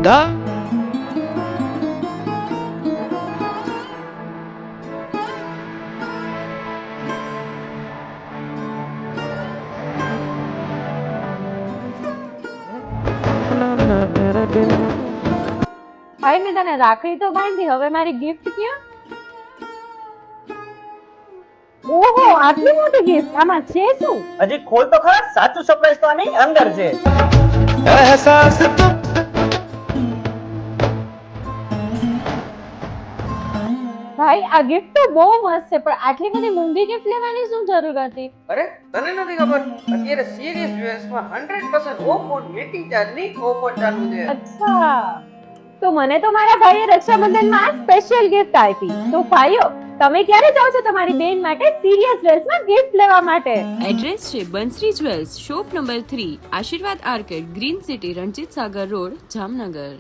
Da ભાઈ મેં તને રાખડી તો બાંધી, હવે મારી ગિફ્ટ ક્યાં? ઓહો, આટલી મોટી ગિફ્ટ! આમાં છે શું? હજી ખોલ તો ખરા, સાચું સરપ્રાઈઝ તો આની અંદર છે. ehsaas to ભાઈ આ ગિફ્ટ તો બહુ મસ્ત છે, પણ આટલી બધી મોંઘી ગિફ્ટ લેવાની શું જરૂર હતી? અરે તને નથી ખબર, અત્યારે સિરિયસ જ્વેલ્સમાં 100% ઓફ ઓન મેકિંગ ચાર્જની ઓફર ચાલુ છે. અચ્છા, તો મને તો મારા ભાઈએ રક્ષાબંધનમાં આ સ્પેશિયલ ગિફ્ટ આપી. તો ભાઈઓ, તમે ક્યારે જાઓ છો તમારી બેન માટે સિરિયસ ડ્રેસમાં ગિફ્ટ લેવા માટે? એડ્રેસ છે બંસરી જ્વેલ્સ, શોપ નંબર 3, આશીર્વાદ arcade, green city, Ranjit Sagar road, Jamnagar.